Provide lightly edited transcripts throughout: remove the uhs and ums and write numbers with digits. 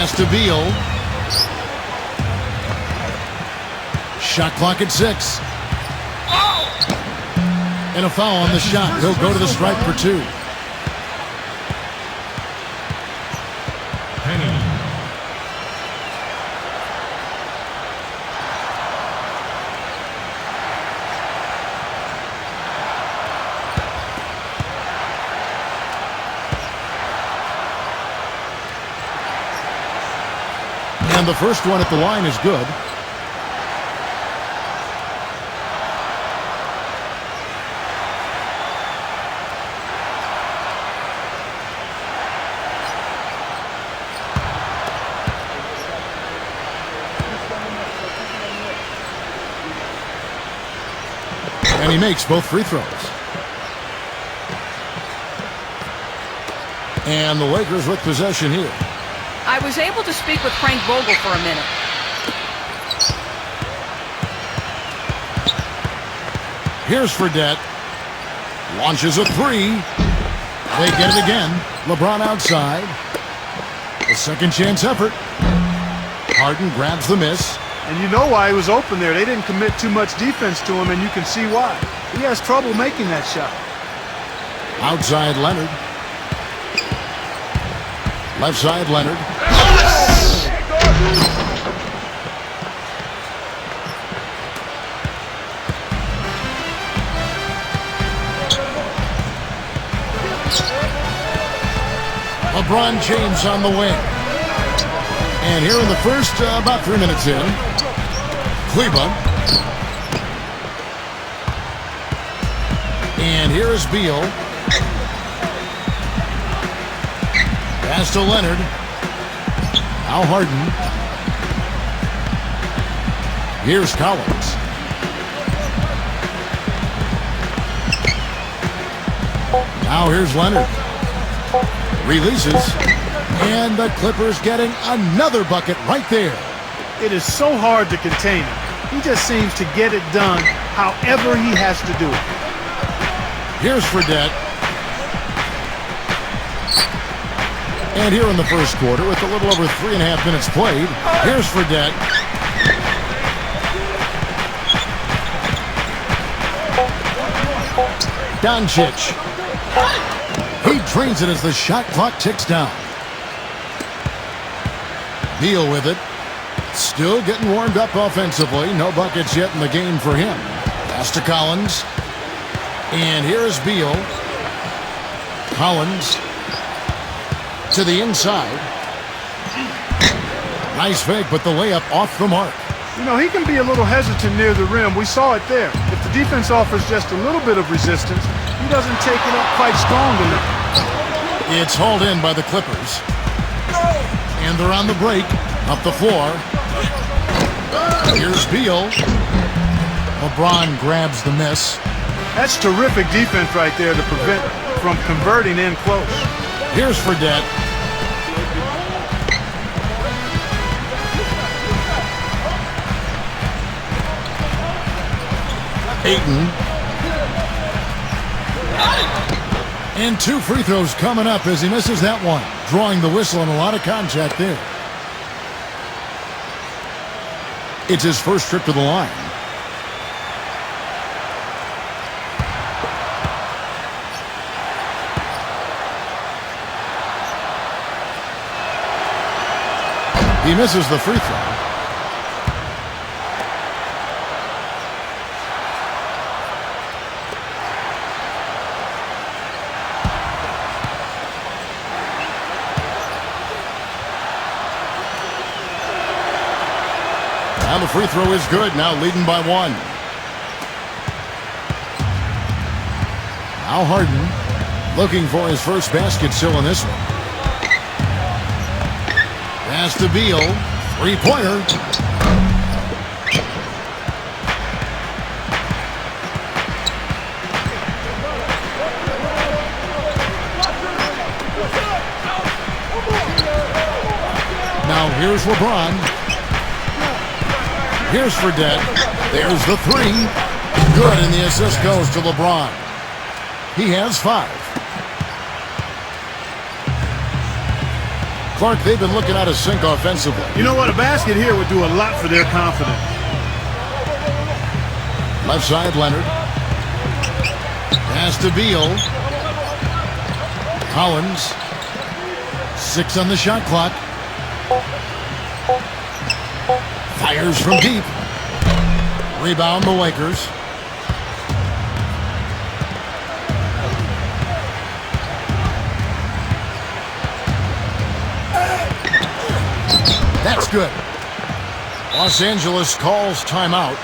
Pass to Beal. Shot clock at 6. And a foul on the shot. He'll go to the stripe for 2. And the first one at the line is good. And he makes both free throws. And the Lakers with possession here. I was able to speak with Frank Vogel for a minute. Here's Fredette. Launches a 3. They get it again. LeBron outside. A second chance effort. Harden grabs the miss. And you know why he was open there. They didn't commit too much defense to him, and you can see why. He has trouble making that shot. Outside Leonard. Left side Leonard. LeBron James on the wing. And here in the first, about 3 minutes in, Cleveland. And here is Beal. Pass to Leonard. Now Harden. Here's Collins. Now here's Leonard. Releases. And the Clippers getting another bucket right there. It is so hard to contain him. He just seems to get it done however he has to do it. Here's Fredette. And here in the first quarter, with a little over 3.5 minutes played, here's Fredette. Doncic. He drains it as the shot clock ticks down. Beal with it. Still getting warmed up offensively. No buckets yet in the game for him. Pass to Collins. And here is Beal. Collins to the inside. Nice fake, but the layup off the mark. You know, he can be a little hesitant near the rim. We saw it there. If the defense offers just a little bit of resistance, he doesn't take it up quite strong enough. It's hauled in by the Clippers. And they're on the break. Up the floor. Here's Beal. LeBron grabs the miss. That's terrific defense right there to prevent from converting in close. Here's Fredette. Ayton. And 2 free throws coming up as he misses that one. Drawing the whistle and a lot of contact there. It's his first trip to the line. He misses the free throw. Now the free throw is good. Now leading by 1. Now Harden looking for his first basket still in this one. Pass to Beal. 3-pointer. Now here's LeBron. Here's Fredette. There's the 3. Good, and the assist goes to LeBron. He has 5. Clark, they've been looking out of sync offensively. You know what? A basket here would do a lot for their confidence. Left side, Leonard. Pass to Beal. Collins. 6 on the shot clock. Fires from deep. Rebound the Lakers. That's good. Los Angeles calls timeout.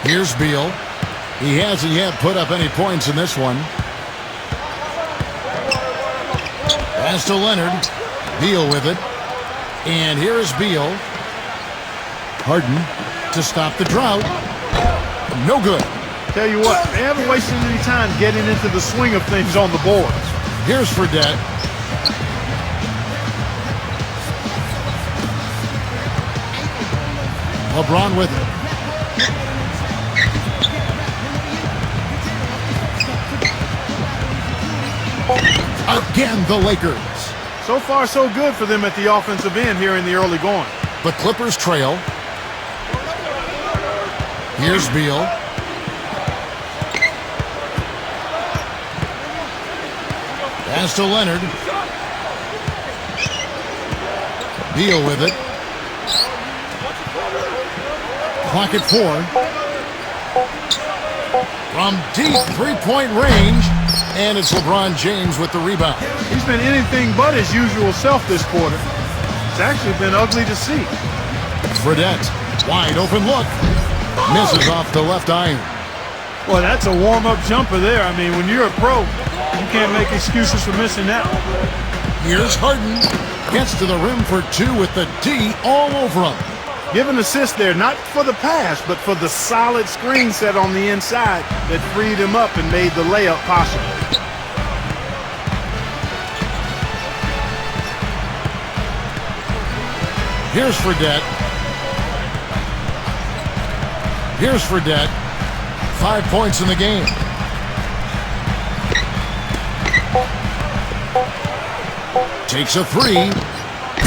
Here's Beal. He hasn't yet put up any points in this one. Pass to Leonard. Beal with it. And here is Beal. Harden to stop the drought. No good. Tell you what, they haven't wasted any time getting into the swing of things on the boards. Here's Fredette. LeBron with it. Again, the Lakers. So far, so good for them at the offensive end here in the early going. The Clippers trail. Here's Beal. Pass to Leonard. Beal with it. Clock at 4. From deep three-point range. And it's LeBron James with the rebound. He's been anything but his usual self this quarter. It's actually been ugly to see. Fredette, wide open look. Misses off the left iron. Well, that's a warm-up jumper there. I mean, when you're a pro, you can't make excuses for missing that one. Here's Harden. Gets to the rim for 2 with the D all over him. Give an assist there, not for the pass, but for the solid screen set on the inside that freed him up and made the layup possible. Here's Fredette. Here's Fredette. 5 points in the game. Takes a 3.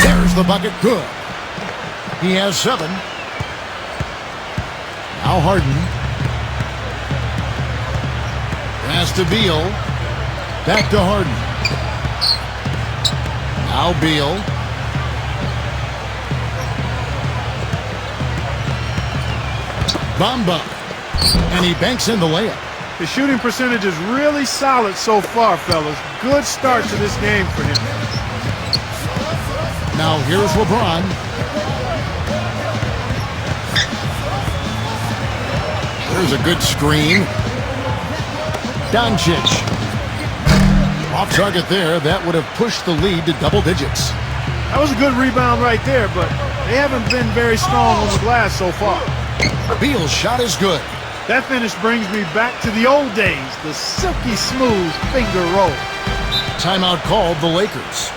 There's the bucket. Good. He has 7. Now Harden. Pass to Beal. Back to Harden. Now Beal. Bamba. And he banks in the layup. The shooting percentage is really solid so far, fellas. Good start to this game for him. Now here's LeBron. There's a good screen. Doncic. Off target there. That would have pushed the lead to double digits. That was a good rebound right there, but they haven't been very strong on the glass so far. Beal's shot is good. That finish brings me back to the old days, the silky smooth finger roll. Timeout called the Lakers.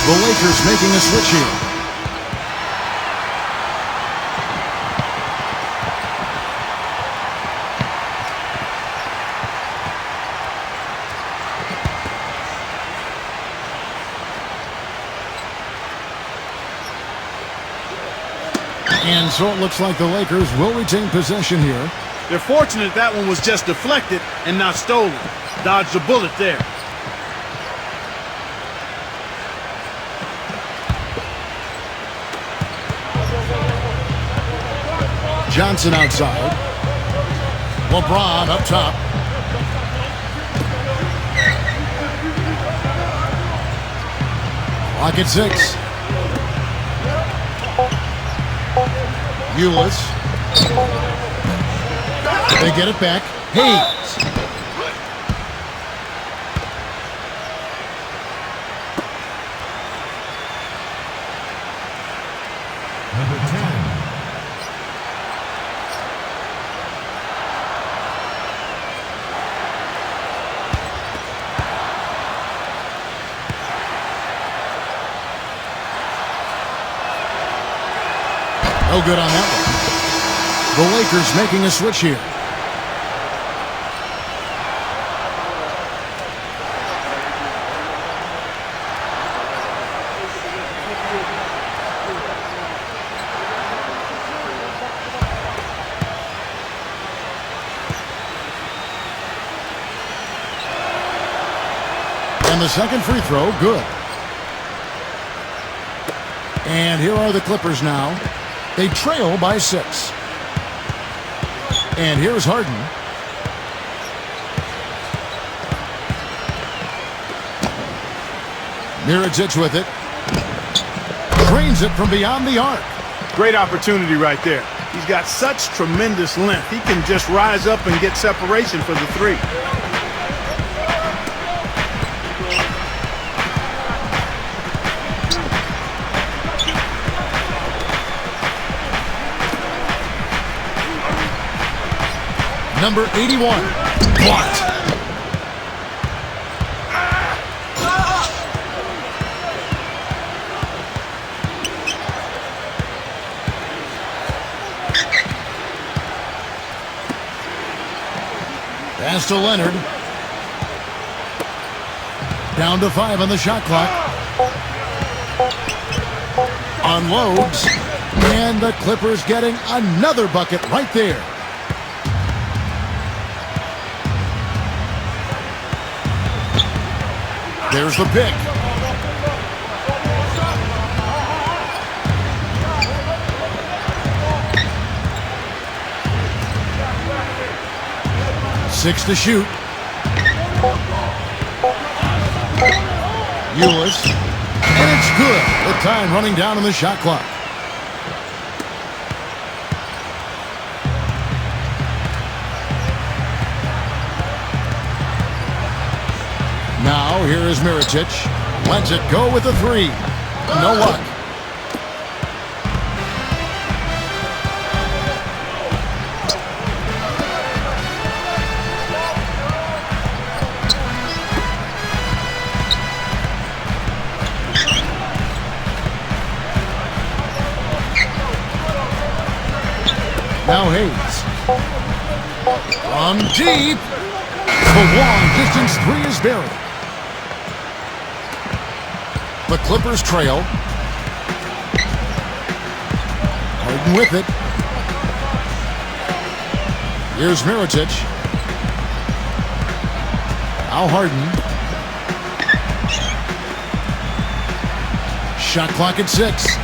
The Lakers making a switch here. And so it looks like the Lakers will retain possession here. They're fortunate that one was just deflected and not stolen. Dodged a bullet there. Johnson outside. LeBron up top. Clock at 6. Ulis. They get it back. Hayes. Number 10. No good on that one. The Lakers making a switch here. And the second free throw, good. And here are the Clippers now. They trail by 6. And here's Harden. Mirotic with it. Drains it from beyond the arc. Great opportunity right there. He's got such tremendous length. He can just rise up and get separation for the three. Number 81. Blocked. Pass to Leonard. Down to 5 on the shot clock. Unloads. And the Clippers getting another bucket right there. There's the pick. Six to shoot. Ulis. And it's good. The time running down on the shot clock. Now, here is Mirotic. Lets it go with the 3. No luck. Now Hayes. From deep. The long distance 3 is buried. The Clippers trail. Harden with it. Here's Mirotic. Now Harden. Shot clock at 6.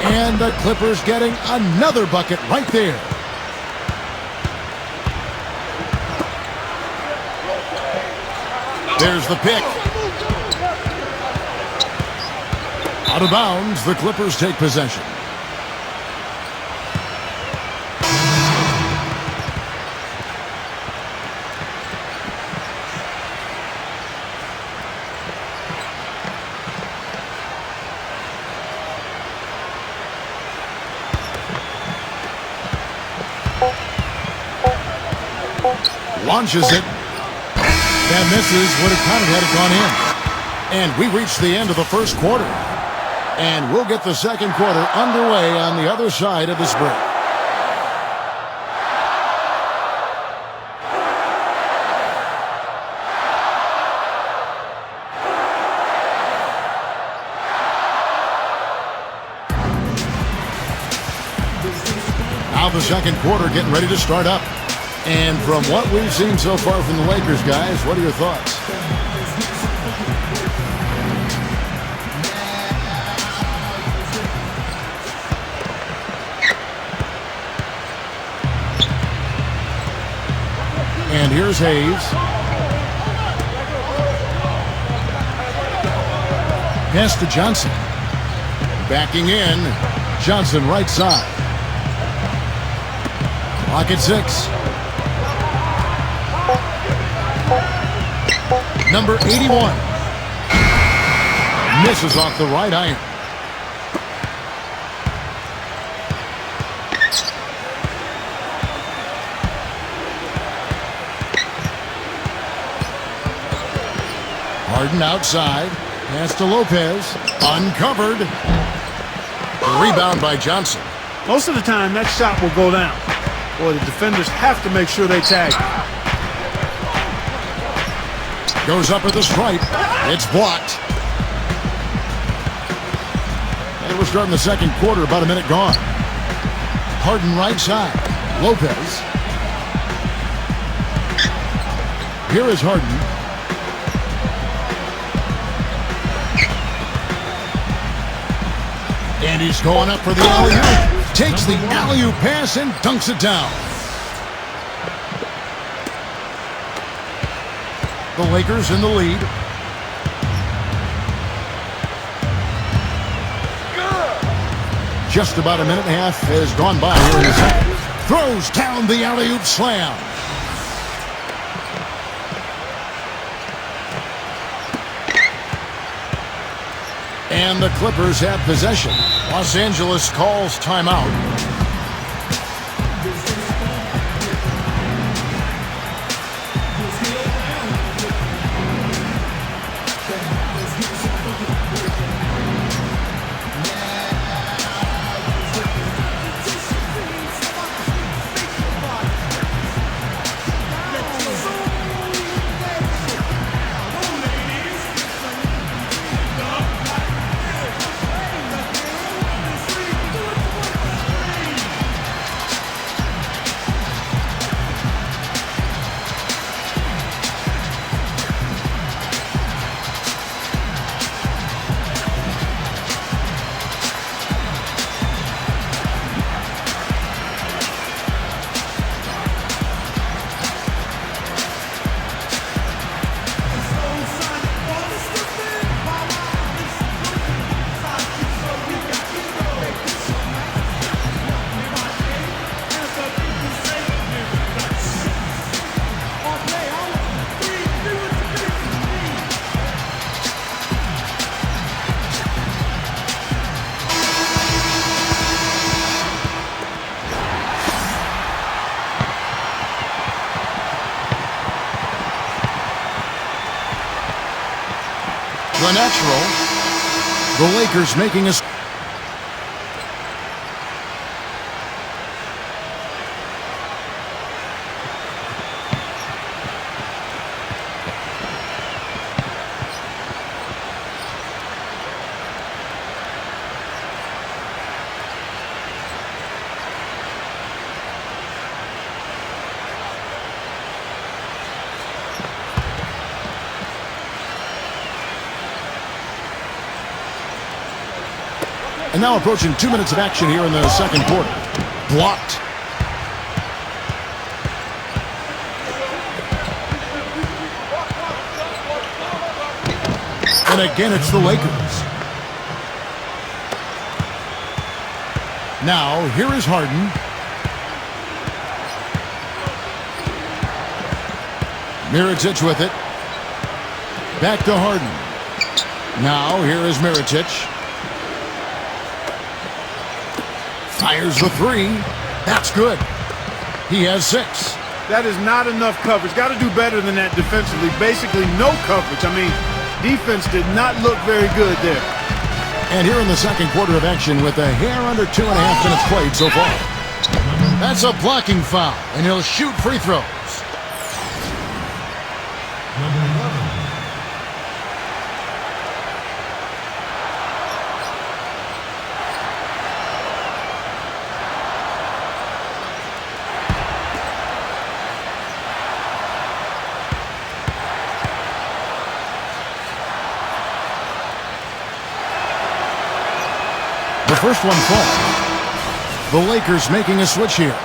And the Clippers getting another bucket right there. There's the pick. Out of bounds, the Clippers take possession. Launches it. That misses, would have kind of had it gone in. And we reached the end of the first quarter. And we'll get the second quarter underway on the other side of this break. Now the second quarter getting ready to start up. And from what we've seen so far from the Lakers, guys, what are your thoughts? And here's Hayes. Pass to Johnson. Backing in. Johnson right side. Clock at 6. Number 81. Misses off the right iron. Harden outside. Pass to Lopez. Uncovered. The rebound by Johnson. Most of the time, that shot will go down. Boy, the defenders have to make sure they tag it. Goes up at the stripe. It's blocked. And we're starting the second quarter, about a minute gone. Harden right side. Lopez. Here is Harden. And he's going up for the alley-oop. Takes the alley-oop pass and dunks it down. The Lakers in the lead. Just about a minute and a half has gone by here in the second. Throws down the alley-oop slam. And the Clippers have possession. Los Angeles calls timeout. The natural. The Lakers making a... And now approaching 2 minutes of action here in the second quarter. Blocked. And again, it's the Lakers. Now, here is Harden. Mirotic with it. Back to Harden. Now, here is Mirotic. Fires the three. That's good. He has 6. That is not enough coverage. Got to do better than that defensively. Basically, no coverage. I mean, defense did not look very good there. And here in the second quarter of action with a hair under 2.5 minutes played so far. That's a blocking foul, and he'll shoot free throws. Number 11. The first one falls. The Lakers making a switch here.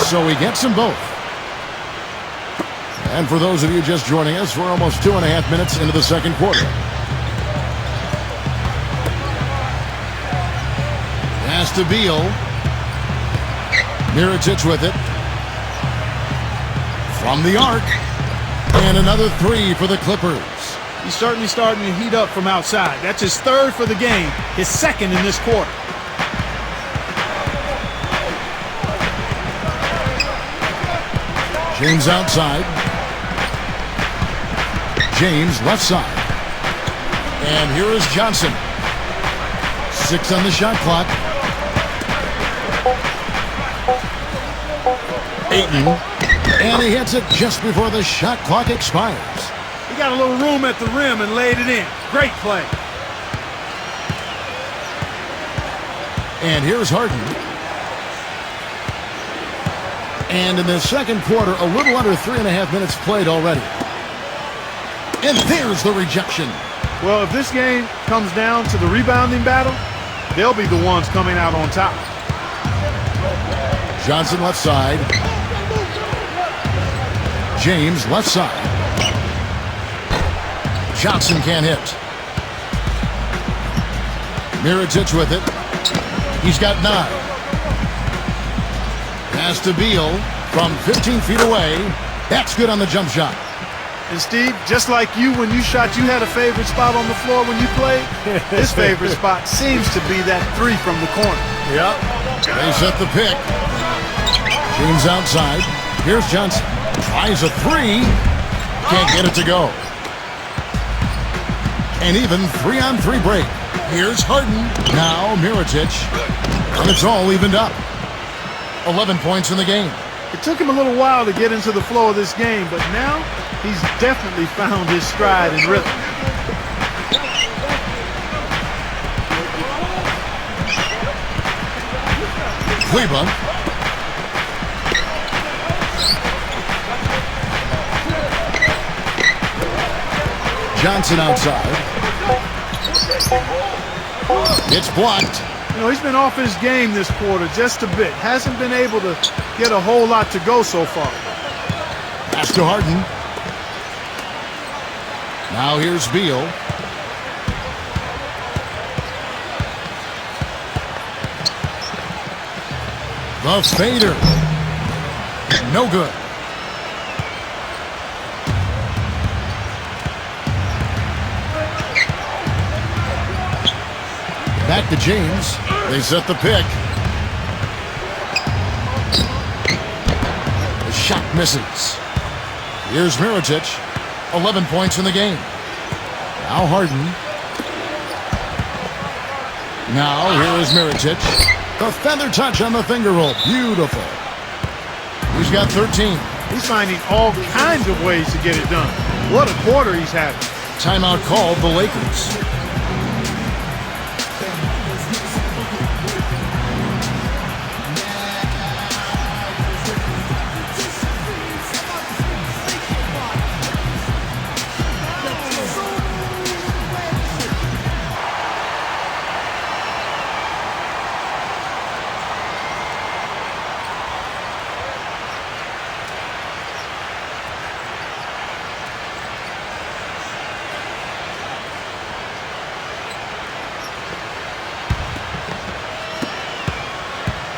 So he gets them both. And for those of you just joining us, we're almost 2.5 minutes into the second quarter. Pass to Beal. Mirotic with it. From the arc. And another three for the Clippers. He's certainly starting to heat up from outside. That's his third for the game, his second in this quarter. James outside. James left side. And here is Johnson. 6 on the shot clock. Ayton. And he hits it just before the shot clock expires. He got a little room at the rim and laid it in. Great play. And here's Harden. And in the second quarter, a little under 3.5 minutes played already. And there's the rejection. Well, if this game comes down to the rebounding battle, they'll be the ones coming out on top. Johnson left side. James left side. Johnson can't hit. Mirotic with it. He's got 9. Pass to Beal from 15 feet away. That's good on the jump shot. And Steve, just like you, when you shot, you had a favorite spot on the floor when you played. His favorite spot seems to be that 3 from the corner. Yep. They set the pick. James outside. Here's Johnson. Tries a 3. Can't get it to go. And even 3-on-3 break. Here's Harden. Now Mirotic. And it's all evened up. 11 points in the game. It took him a little while to get into the flow of this game, but now he's definitely found his stride and rhythm. Kleber. Johnson outside. It's blocked. You know, he's been off his game this quarter just a bit. Hasn't been able to get a whole lot to go so far. Pass to Harden. Now here's Beal. The fader. No good. Back to James. They set the pick. The shot misses. Here's Mirotic. 11 points in the game. Now Harden. Now here is Mirotic. The feather touch on the finger roll. Beautiful. He's got 13. He's finding all kinds of ways to get it done. What a quarter he's having. Timeout called the Lakers.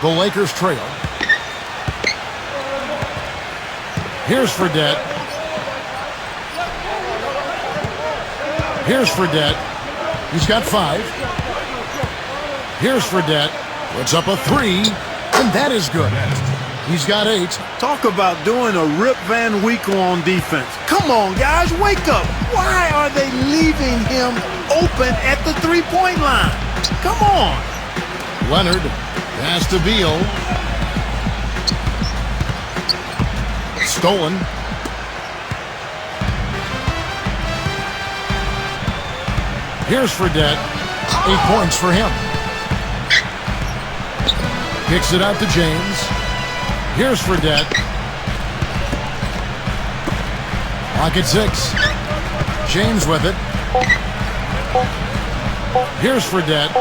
The Lakers trail. Here's Fredette. Here's Fredette. He's got 5. Here's Fredette. Puts up a 3. And that is good. He's got 8. Talk about doing a Rip Van Winkle on defense. Come on, guys, wake up. Why are they leaving him open at the three-point line? Come on. Leonard pass to Beal. Stolen. Here's Fredette. 8 points for him. Kicks it out to James. Here's Fredette. Pocket 6. James with it. Here's Fredette.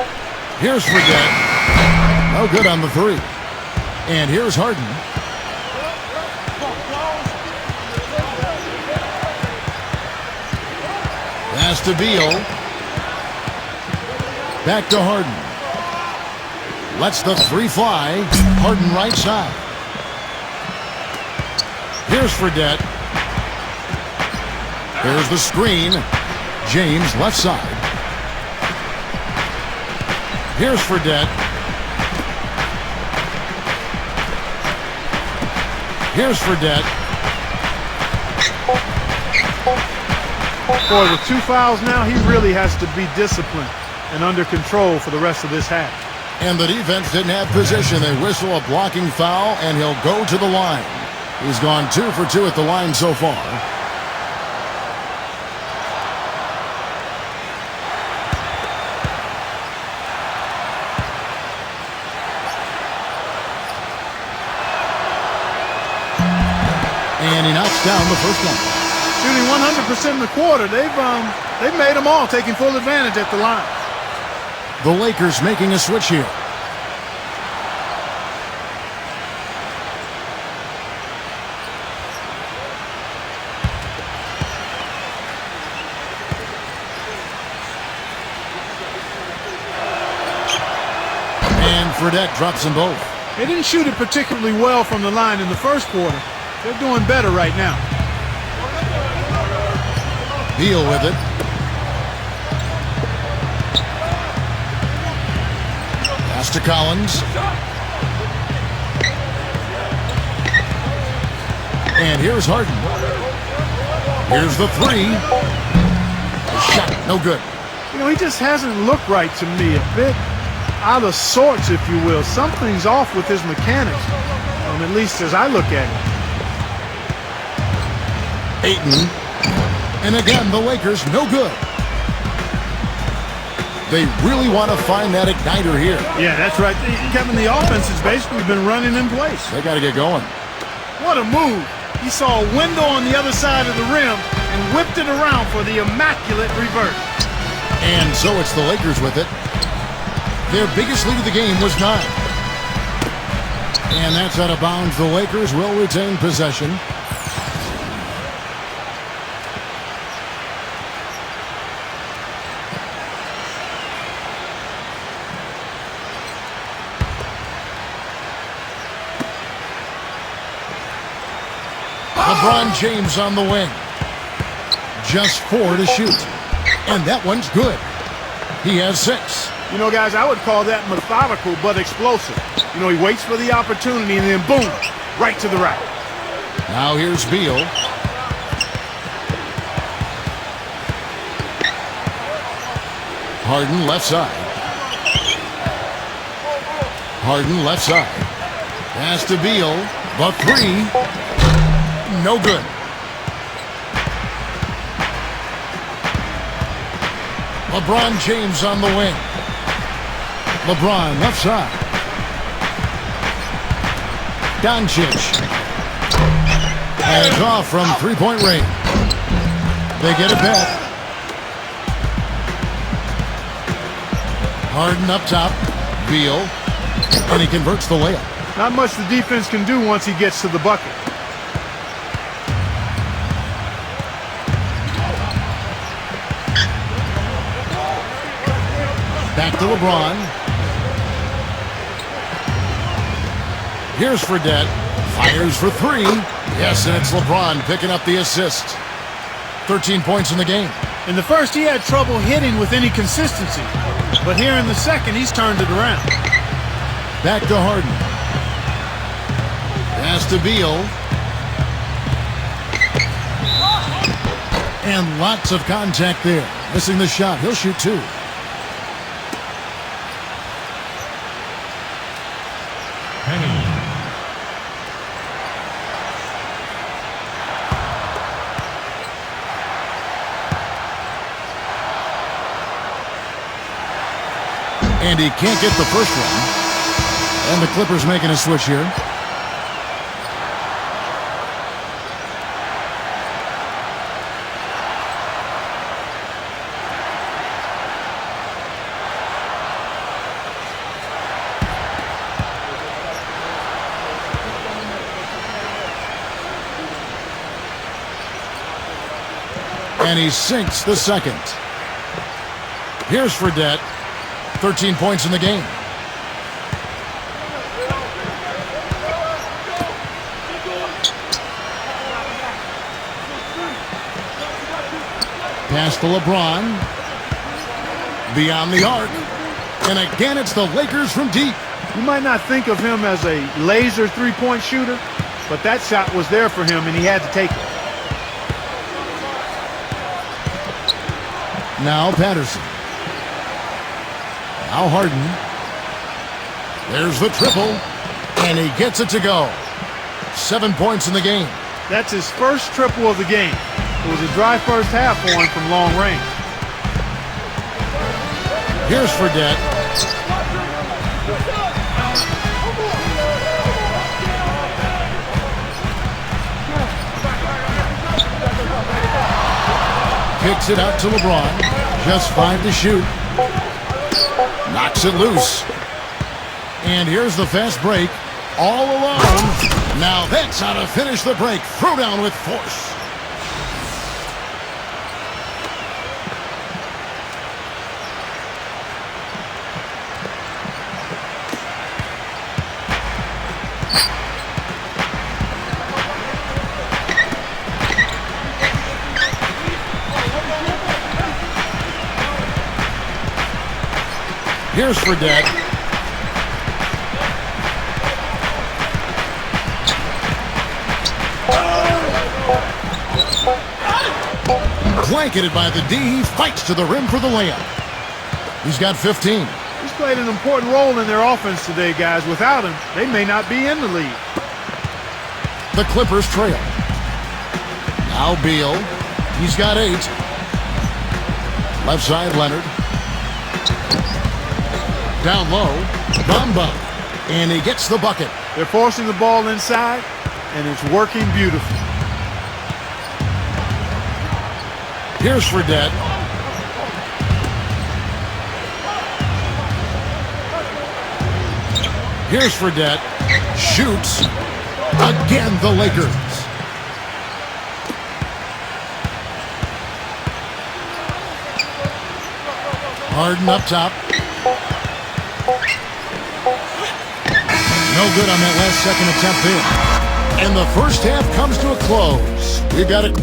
Here's Fredette. No good on the 3. And here's Harden. Pass to Beal. Back to Harden. Lets the 3 fly. Harden right side. Here's Fredette. There's the screen. James left side. Here's Fredette. Here's Fredette. Boy, with 2 fouls now, he really has to be disciplined and under control for the rest of this half. And the defense didn't have position. They whistle a blocking foul, and he'll go to the line. He's gone 2 for 2 at the line so far. And he knocks down the first one. Shooting 100% in the quarter. They've made them all, taking full advantage at the line. The Lakers making a switch here. And Fredette drops them both. They didn't shoot it particularly well from the line in the first quarter. They're doing better right now. Beal with it. Pass to Collins. And here's Harden. Here's the 3. The shot, no good. You know, he just hasn't looked right to me. A bit out of sorts, if you will. Something's off with his mechanics, at least as I look at it. Ayton. And again, the Lakers, no good. They really want to find that igniter here. Yeah, that's right. Kevin, the offense has basically been running in place. They got to get going. What a move. He saw a window on the other side of the rim and whipped it around for the immaculate reverse. And so it's the Lakers with it. Their biggest lead of the game was 9. And that's out of bounds. The Lakers will retain possession. LeBron James on the wing. Just 4 to shoot. And that one's good. He has 6. You know, guys, I would call that methodical but explosive. You know, he waits for the opportunity and then boom, right to the rack. Now here's Beal. Harden left side. Harden left side. Pass to Beal. The 3. No good. LeBron James on the wing. LeBron left side. Doncic. And it's off from three-point range. They get it back. Harden up top. Beal. And he converts the layup. Not much the defense can do once he gets to the bucket. Back to LeBron. Here's Fredette. Fires for three. Yes, and it's LeBron picking up the assist. 13 points in the game. In the first, he had trouble hitting with any consistency. But here in the second, he's turned it around. Back to Harden. Pass to Beal. And lots of contact there. Missing the shot. He'll shoot two. Penny. And he can't get the first one. And the Clippers making a switch here. And he sinks the second. Here's Fredette. 13 points in the game. Pass to LeBron. Beyond the arc. And again, it's the Lakers from deep. You might not think of him as a laser three-point shooter, but that shot was there for him, and he had to take it. Now Patterson. Now Harden. There's the triple. And he gets it to go. 7 points in the game. That's his first triple of the game. It was a dry first half for him from long range. Here's Fredette. Kicks it out to LeBron. Just 5 to shoot. Knocks it loose. And here's the fast break. All alone. Now that's how to finish the break. Throw down with force. Here's Fredette. Blanketed by the D. He fights to the rim for the layup. He's got 15. He's played an important role in their offense today, guys. Without him, they may not be in the league. The Clippers trail. Now Beal. He's got 8. Left side, Leonard. Down low, Bamba, and he gets the bucket. They're forcing the ball inside, and it's working beautifully. Here's Fredette. Here's Fredette. Shoots. Again, the Lakers. Harden up top. No good on that last second attempt there. And the first half comes to a close. We've got it.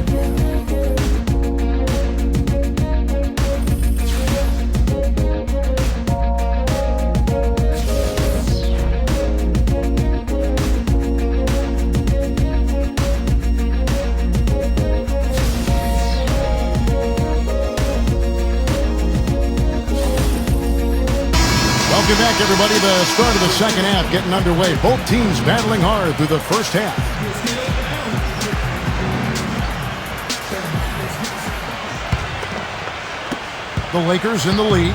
Welcome back, everybody. The start of the second half getting underway. Both teams battling hard through the first half. The Lakers in the lead.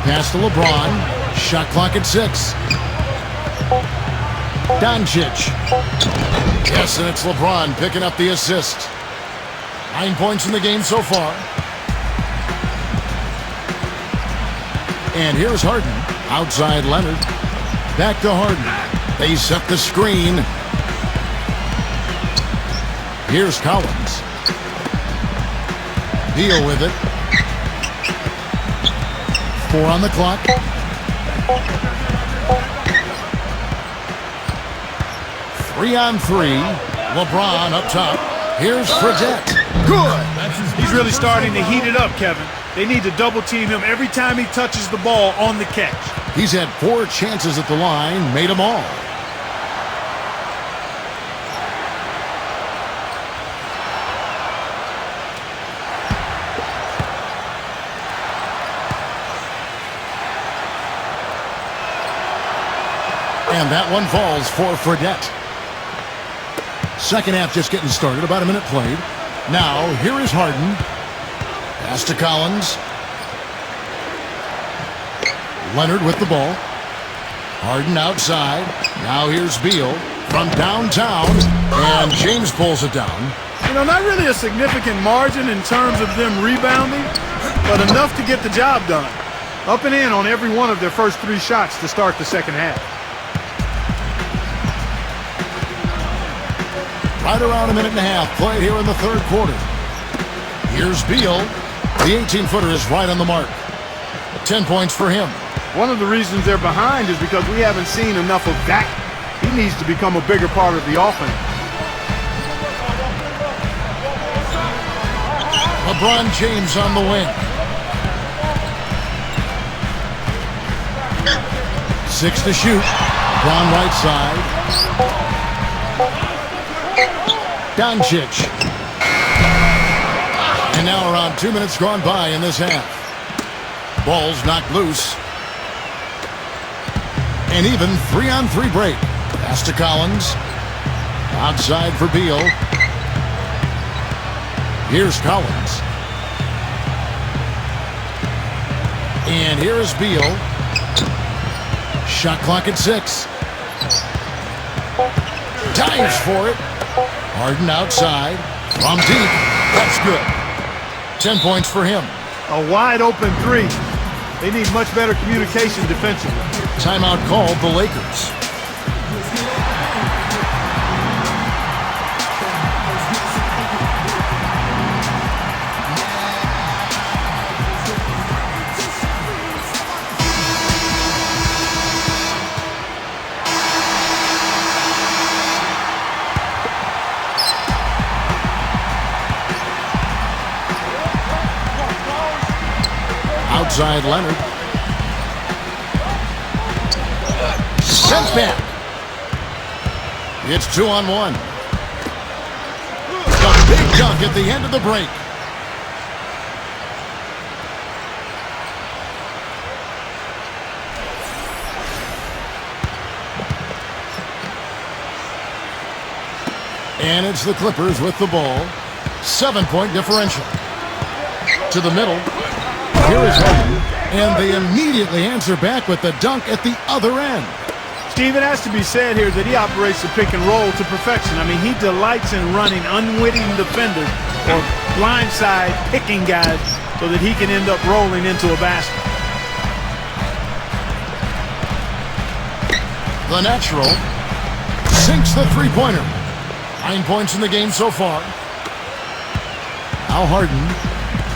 Pass to LeBron. Shot clock at 6. Doncic. Yes, and it's LeBron picking up the assist. 9 points in the game so far. And here's Harden. Outside Leonard. Back to Harden. They set the screen. Here's Collins. Deal with it. 4 on the clock. Three on three. LeBron up top. Here's Fredette. Good. He's really starting to heat it up, Kevin. They need to double team him every time he touches the ball on the catch. He's had 4 chances at the line, made them all. And that one falls for Fredette. Second half just getting started, about a minute played. Now, here is Harden. Pass to Collins. Leonard with the ball. Harden outside. Now here's Beal from downtown. And James pulls it down. You know, not really a significant margin in terms of them rebounding, but enough to get the job done. Up and in on every one of their first 3 shots to start the second half. Right around a minute and a half played here in the third quarter. Here's Beal. The 18-footer is right on the mark. 10 points for him. One of the reasons they're behind is because we haven't seen enough of that. He needs to become a bigger part of the offense. LeBron James on the wing. 6 to shoot. LeBron right side. Doncic. And now around 2 minutes gone by in this half. Ball's knocked loose. And even 3-on-3 break. Pass to Collins. Outside for Beal. Here's Collins. And here is Beal. Shot clock at 6. Dives for it. Harden outside. From deep. That's good. 10 points for him. A wide open 3. They need much better communication defensively. Timeout called the Lakers. Outside Leonard. Sent back. It's 2-on-1. The big dunk at the end of the break. And it's the Clippers with the ball. 7-point differential. To the middle. Here is Harden, and they immediately answer back with the dunk at the other end. Steve, it has to be said here that he operates the pick and roll to perfection. I mean, he delights in running unwitting defenders or blindside picking guys so that he can end up rolling into a basket. The natural sinks the three-pointer. 9 points in the game so far. Now Harden,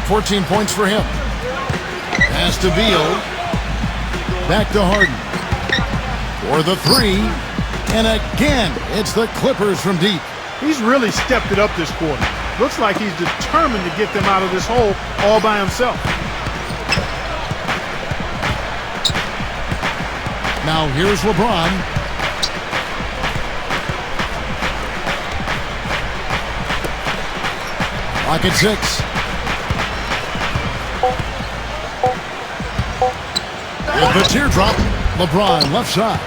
14 points for him. Pass to Beal. Back to Harden. For the 3. And again, it's the Clippers from deep. He's really stepped it up this quarter. Looks like he's determined to get them out of this hole all by himself. Now here's LeBron. Clock at 6. With the teardrop, LeBron left side.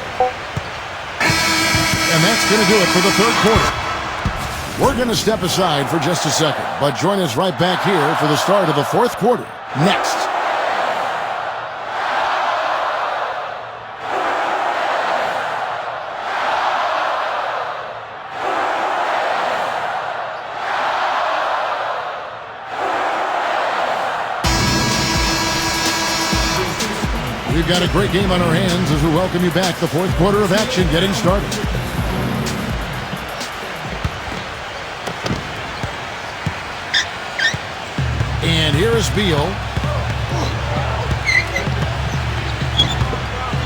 And that's going to do it for the third quarter. We're going to step aside for just a second, but join us right back here for the start of the fourth quarter. Next. We've got a great game on our hands as we welcome you back. The fourth quarter of action getting started. here is Beal.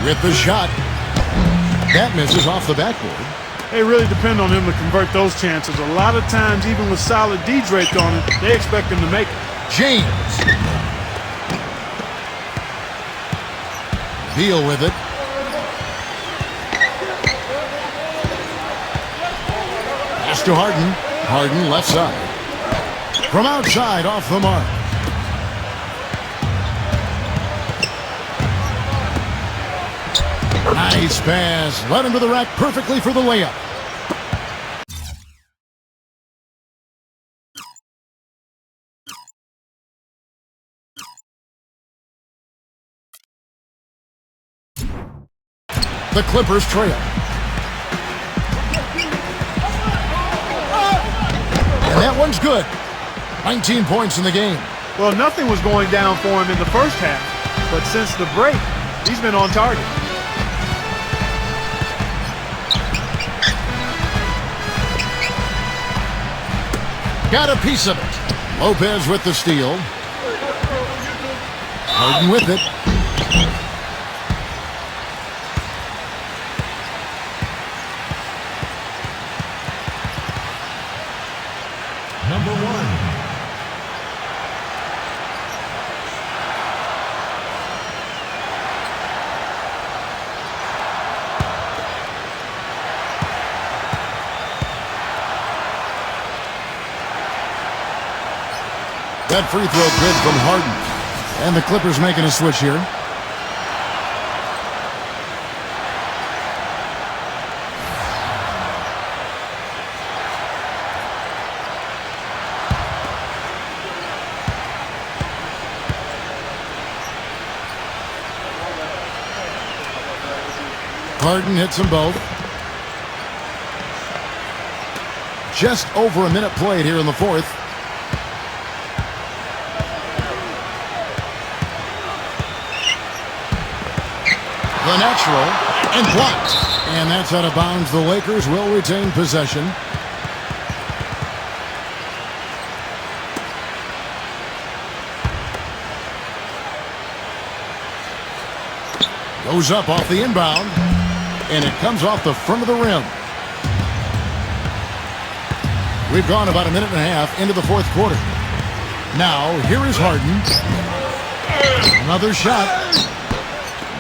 With the shot. That misses off the backboard. They really depend on him to convert those chances. A lot of times, even with solid D draped on it, they expect him to make it. James. Beal with it. Pass to Harden. Harden left side. From outside, off the mark. Nice pass. Led him to the rack perfectly for the layup. The Clippers trail. And that one's good. 19 points in the game. Well, nothing was going down for him in the first half, but since the break, he's been on target. Got a piece of it. Lopez with the steal. Harden with it. Number 1. That free throw good from Harden. And the Clippers making a switch here. Harden hits them both. Just over a minute played here in the fourth. The natural, and blocked. And that's out of bounds. The Lakers will retain possession. Goes up off the inbound, and it comes off the front of the rim. We've gone about a minute and a half into the fourth quarter. Now, here is Harden. Another shot.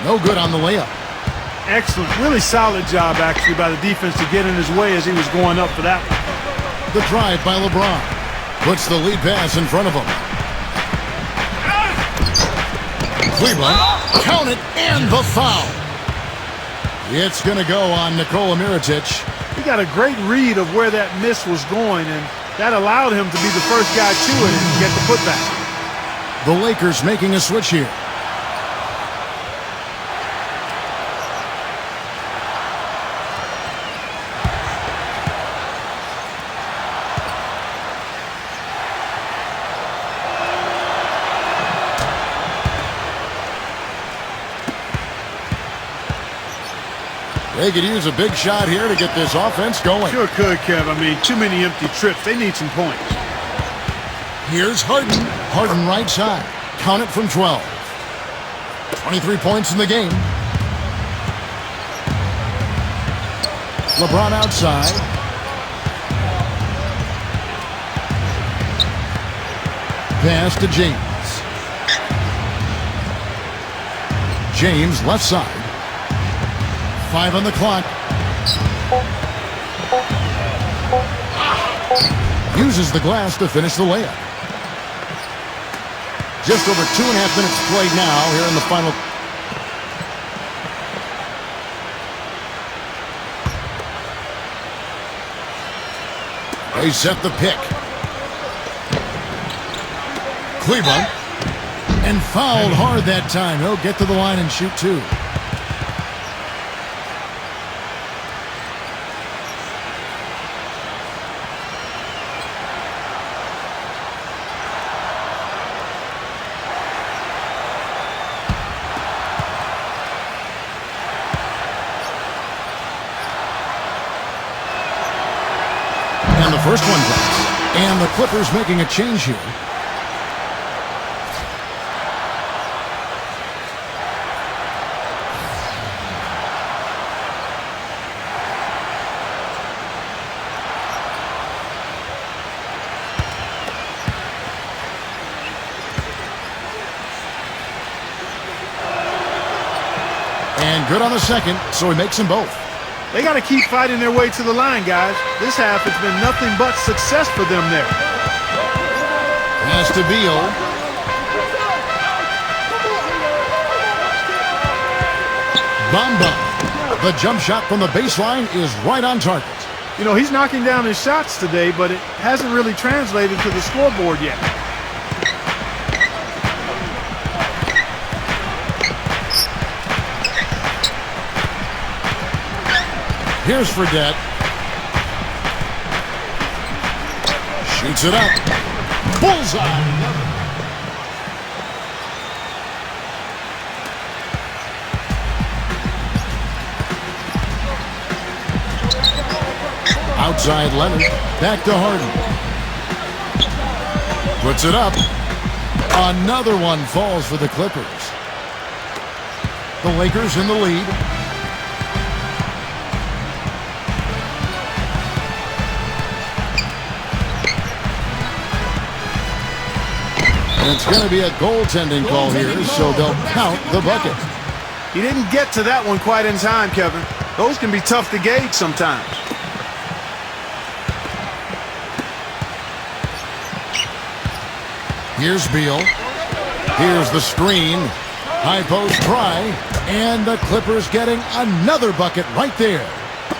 No good on the layup. Excellent. Really solid job, actually, by the defense to get in his way as he was going up for that one. The drive by LeBron puts the lead pass in front of him. Cleveland, count it, and the foul. It's going to go on Nikola Mirotic. He got a great read of where that miss was going, and that allowed him to be the first guy to it and get the putback. The Lakers making a switch here. They could use a big shot here to get this offense going. Sure could, Kev. I mean, too many empty trips. They need some points. Here's Harden. Harden right side. Count it from 12. 23 points in the game. LeBron outside. Pass to James. James left side. 5 on the clock. Uses the glass to finish the layup. Just over 2.5 minutes played now here in the final. They set the pick. Cleveland. And fouled hard that time. He'll get to the line and shoot two. And the first one drops. And the Clippers making a change here. And good on the second, so he makes them both. They got to keep fighting their way to the line, guys. This half has been nothing but success for them there. Pass to Beal. Bamba. The jump shot from the baseline is right on target. You know, he's knocking down his shots today, but it hasn't really translated to the scoreboard yet. Here's Fredette. Shoots it up. Bullseye. Outside Leonard. Back to Harden. Puts it up. Another one falls for the Clippers. The Lakers in the lead. And it's going to be a goaltending call here, so they'll count the bucket. He didn't get to that one quite in time, Kevin. Those can be tough to gauge sometimes. Here's Beal. Here's the screen. High post try. And the Clippers getting another bucket right there.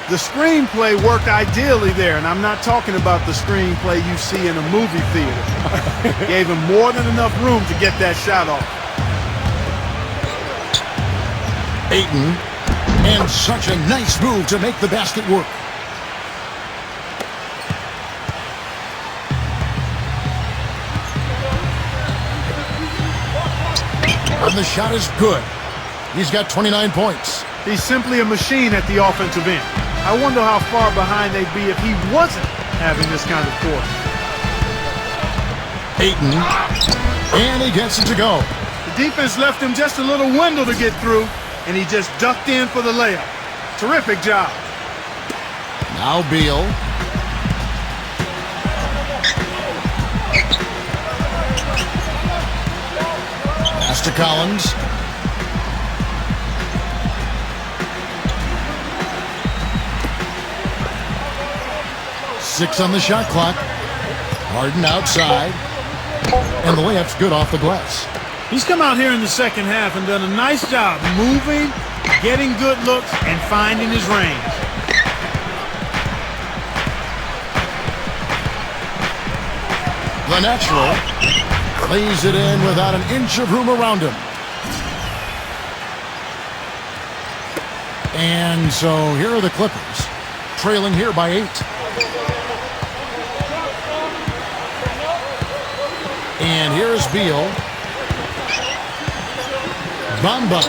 The screenplay worked ideally there, and I'm not talking about the screenplay you see in a movie theater. Gave him more than enough room to get that shot off. Ayton. And such a nice move to make the basket work. And the shot is good. He's got 29 points. He's simply a machine at the offensive end. I wonder how far behind they'd be if he wasn't having this kind of quarter. Ayton. And he gets it to go. The defense left him just a little window to get through, and he just ducked in for the layup. Terrific job. Now Beal. Pass to Collins. Six on the shot clock. Harden outside. And the layup's good off the glass. He's come out here in the second half and done a nice job moving, getting good looks, and finding his range. The natural lays it in without an inch of room around him. And so here are the Clippers, trailing here by 8. And here's Beal. Bamba.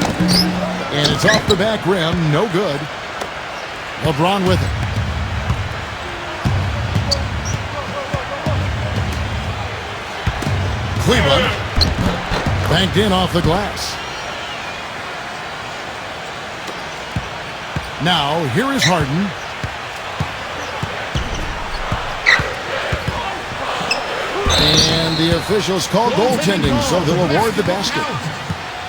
And it's off the back rim. No good. LeBron with it. Cleveland. Banked in off the glass. Now, here is Harden. And the officials called goaltending, so they'll award the basket.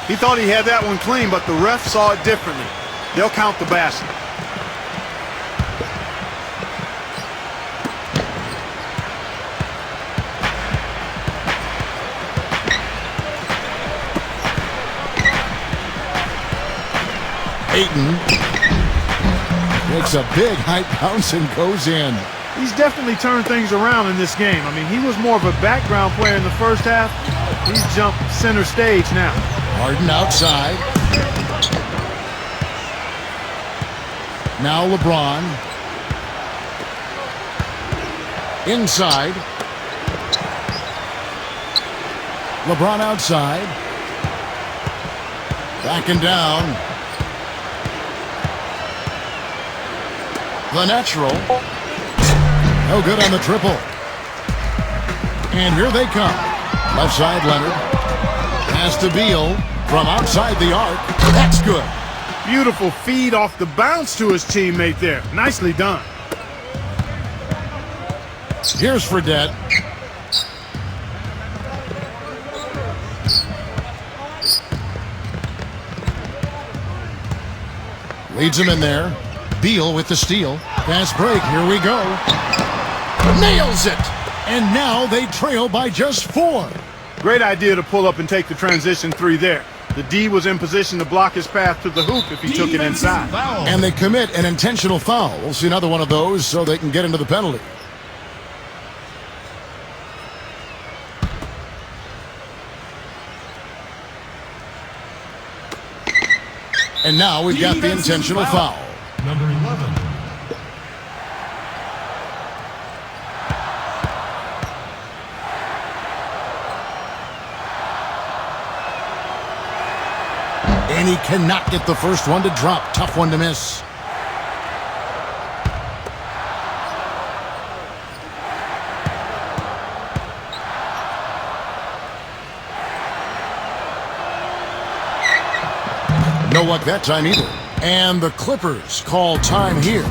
He thought he had that one clean, but the ref saw it differently. They'll count the basket. Ayton makes a big high bounce and goes in. He's definitely turned things around in this game. I mean, he was more of a background player in the first half. He's jumped center stage now. Harden outside. Now LeBron. Inside. LeBron outside. Backing down. The natural. No good on the triple. And here they come. Left side, Leonard. Pass to Beal from outside the arc. That's good. Beautiful feed off the bounce to his teammate there. Nicely done. Here's Fredette. Leads him in there. Beal with the steal. Fast break. Here we go. Nails it. And now they trail by just 4. Great idea to pull up and take the transition 3 there. The D was in position to block his path to the hoop if he took it inside. Foul. And they commit an intentional foul. We'll see another one of those so they can get into the penalty. And now we've got the intentional foul. Number 11. And he cannot get the first one to drop. Tough one to miss. No luck that time either. And the Clippers call time here.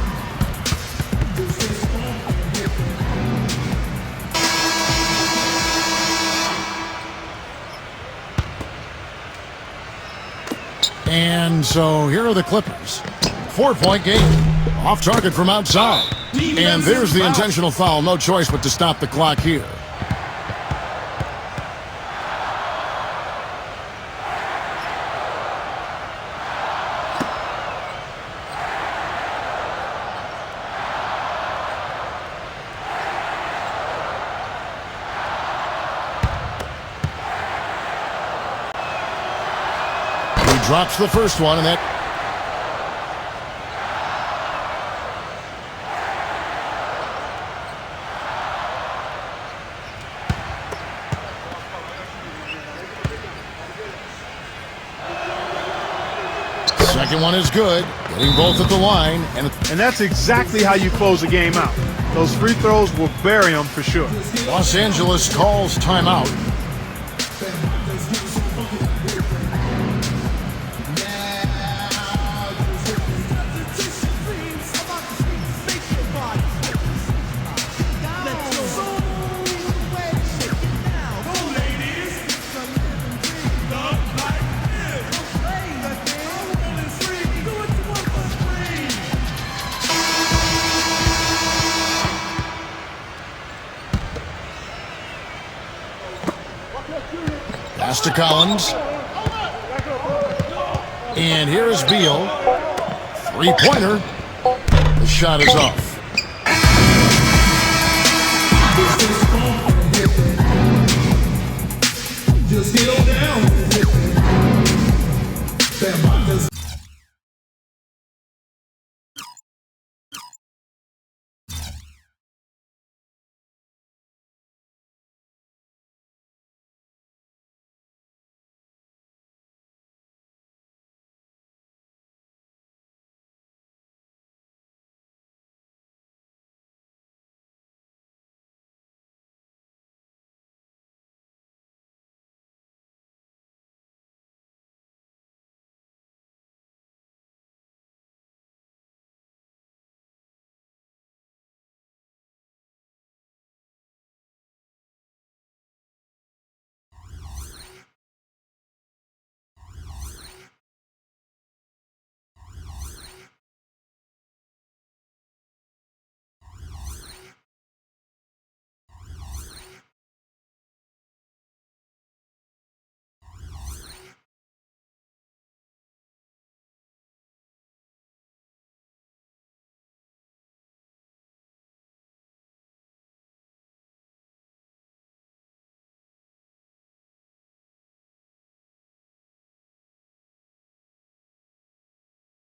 And so here are the Clippers. 4-point game. Off target from outside. And there's the intentional foul. No choice but to stop the clock here. Drops the first one, and that... Second one is good. Getting both at the line. And that's exactly how you close a game out. Those free throws will bury them for sure. Los Angeles calls timeout. Pass to Collins. And here is Beal. Three-pointer. The shot is off. Just get on